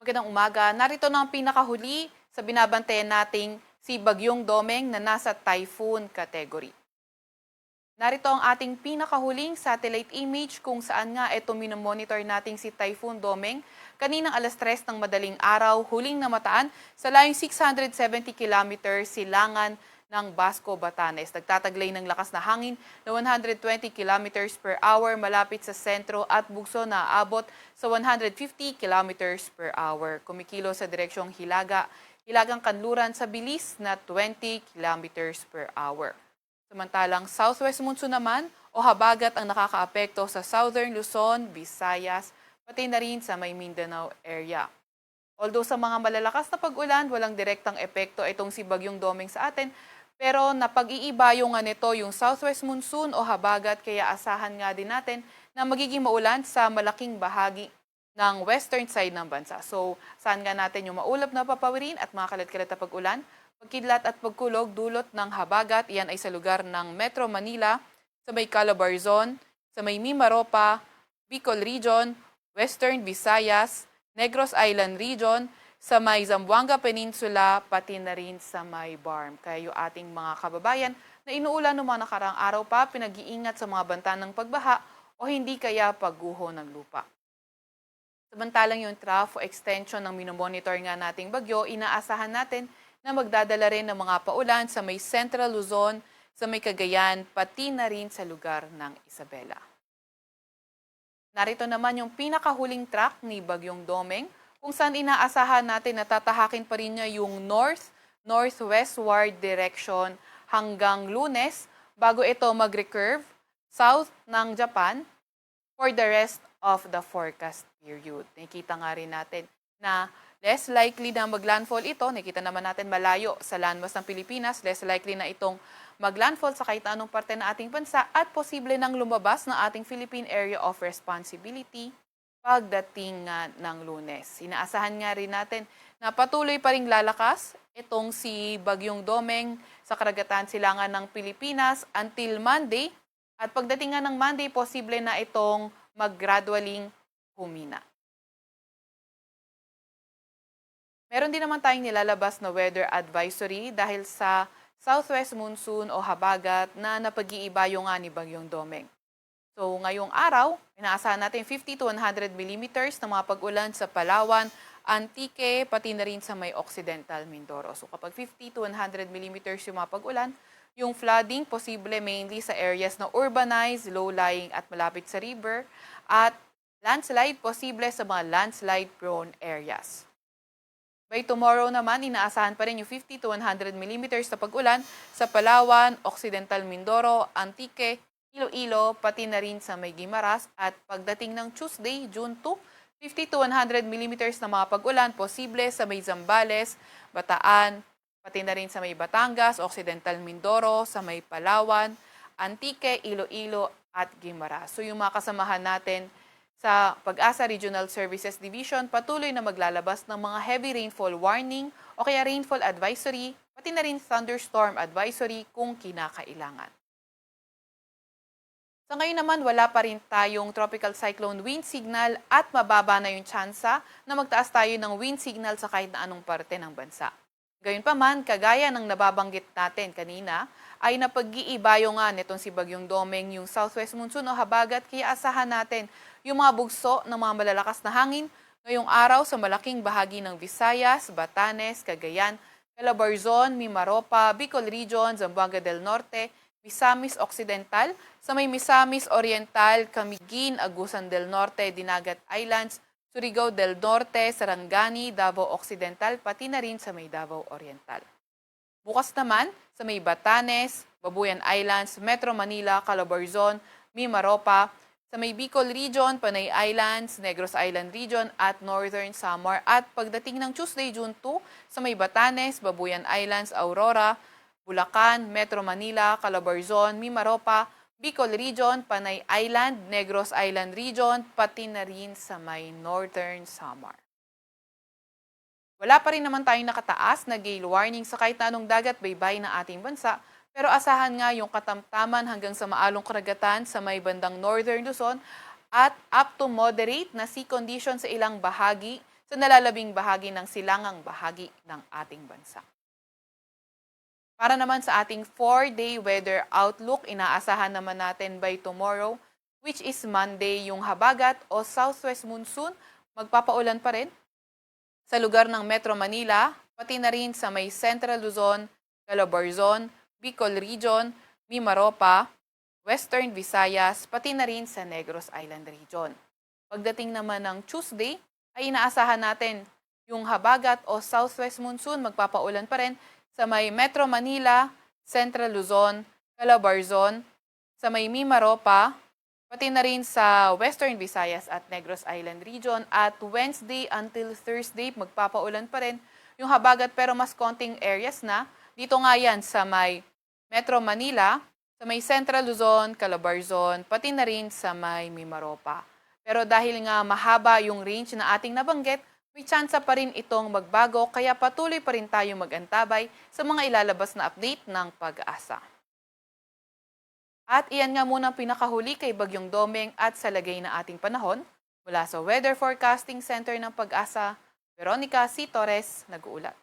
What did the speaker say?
Magandang umaga. Narito na ang pinakahuli sa binabantayan nating si Bagyong Domeng na nasa typhoon category. Narito ang ating pinakahuling satellite image kung saan nga ito minomonitor nating si Typhoon Domeng kaninang alas 3 ng madaling araw, huling namataan sa layong 670 kilometers silangan ng Basco, Batanes. Nagtataglay ng lakas na hangin na 120 kilometers per hour malapit sa sentro at bugso na aabot sa 150 kilometers per hour. Kumikilo sa direksyong hilagang kanluran sa bilis na 20 kilometers per hour. Samantalang southwest monsoon naman o habagat ang nakakaapekto sa southern Luzon, Visayas, pati na rin sa may Mindanao area. Although sa mga malalakas na pag-ulan, walang direktang epekto itong si Bagyong Domeng sa atin, pero napag-iiba yung nito yung southwest monsoon o habagat kaya asahan nga din natin na magiging maulan sa malaking bahagi ng western side ng bansa. So, saan nga natin yung maulap na papawirin at mga kalat-kalat na pag-ulan? Pagkidlat at pagkulog dulot ng habagat, iyan ay sa lugar ng Metro Manila, sa may Calabarzon, sa may Mimaropa, Bicol Region, Western Visayas, Negros Island Region, sa may Zamboanga Peninsula, pati na rin sa may Barm. Kaya yung ating mga kababayan na inuulan ng mga nakaraang araw pa, pinag-iingat sa mga banta ng pagbaha o hindi kaya pagguho ng lupa. Samantalang yung trough o extension ng minomonitor nga nating bagyo, inaasahan natin na magdadala rin ng mga paulan sa may Central Luzon, sa may Cagayan, pati na rin sa lugar ng Isabela. Narito naman yung pinakahuling track ni Bagyong Domeng, kung saan inaasahan natin na tatahakin pa rin niya yung north-northwestward direction hanggang Lunes bago ito mag-recurve south ng Japan for the rest of the forecast period. Nakikita nga rin natin na less likely na maglandfall ito. Nakita naman natin malayo sa landmass ng Pilipinas. Less likely na itong maglandfall sa kahit anong parte ng ating bansa at posible nang lumabas ng ating Philippine Area of Responsibility pagdating ng Lunes. Inaasahan nga rin natin na patuloy pa ring lalakas itong si Bagyong Domeng sa karagatan silangan ng Pilipinas until Monday. At pagdating nga ng Monday, posible na itong mag-gradualing humina. Meron din naman tayong nilalabas na weather advisory dahil sa southwest monsoon o habagat na napag-iiba yung nga ni Bagyong Domeng. So ngayong araw, inaasahan natin 50 to 100 millimeters na mga pag-ulan sa Palawan, Antique, pati na rin sa may Occidental Mindoro. So kapag 50 to 100 millimeters yung mga pag-ulan, yung flooding posible mainly sa areas na urbanized, low-lying at malapit sa river, at landslide posible sa mga landslide-prone areas. By tomorrow naman, inaasahan pa rin yung 50 to 100 millimeters na pag-ulan sa Palawan, Occidental Mindoro, Antique, Iloilo, pati na rin sa may Guimaras. At pagdating ng Tuesday, June 2, 50 to 100 millimeters na mga pag-ulan posible sa may Zambales, Bataan, pati na rin sa may Batangas, Occidental Mindoro, sa may Palawan, Antique, Iloilo at Guimaras. So yung mga kasamahan natin sa Pag-asa Regional Services Division, patuloy na maglalabas ng mga heavy rainfall warning o kaya rainfall advisory, pati na rin thunderstorm advisory kung kinakailangan. Sa ngayon naman, wala pa rin tayong tropical cyclone wind signal at mababa na yung tsansa na magtaas tayo ng wind signal sa kahit na anong parte ng bansa. Gayunpaman, kagaya ng nababanggit natin kanina, ay napag-iiba yung nga nitong si Bagyong Domeng yung southwest monsoon o habagat, kaya asahan natin yung mga bugso ng mga malalakas na hangin ngayong araw sa malaking bahagi ng Visayas, Batanes, Cagayan, Calabarzon, Mimaropa, Bicol Region, Zamboanga del Norte, Misamis Occidental, sa may Misamis Oriental, Camiguin, Agusan del Norte, Dinagat Islands, Surigao del Norte, Sarangani, Davao Occidental, pati na rin sa may Davao Oriental. Bukas naman sa may Batanes, Babuyan Islands, Metro Manila, Calabarzon, Mimaropa, sa may Bicol Region, Panay Islands, Negros Island Region at Northern Samar. At pagdating ng Tuesday, June 2, sa may Batanes, Babuyan Islands, Aurora, Bulacan, Metro Manila, Calabarzon, Mimaropa, Bicol Region, Panay Island, Negros Island Region, pati na rin sa may Northern Samar. Wala pa rin naman tayong nakataas na gale warning sa kahit na anong dagat baybay ng ating bansa, pero asahan nga yung katamtaman hanggang sa maalong karagatan sa may bandang Northern Luzon at up to moderate na sea condition sa ilang bahagi sa nalalabing bahagi ng silangang bahagi ng ating bansa. Para naman sa ating 4-day weather outlook, inaasahan naman natin by tomorrow, which is Monday, yung habagat o southwest monsoon, magpapaulan pa rin sa lugar ng Metro Manila, pati na rin sa may Central Luzon, Calabarzon, Bicol Region, Mimaropa, Western Visayas, pati na rin sa Negros Island Region. Pagdating naman ng Tuesday, ay inaasahan natin yung habagat o southwest monsoon magpapaulan pa rin sa may Metro Manila, Central Luzon, Calabarzon, sa may Mimaropa, pati na rin sa Western Visayas at Negros Island Region. At Wednesday until Thursday, magpapaulan pa rin yung habagat pero mas konting areas na. Dito nga yan sa may Metro Manila, sa may Central Luzon, Calabarzon, pati na rin sa may Mimaropa. Pero dahil nga mahaba yung range na ating nabanggit, may tsansa pa rin itong magbago kaya patuloy pa rin tayo mag-antabay sa mga ilalabas na update ng Pag-asa. At iyan nga muna ang pinakahuli kay Bagyong Domeng at sa lagay na ating panahon. Mula sa Weather Forecasting Center ng Pag-asa, Veronica C. Torres, nag-uulat.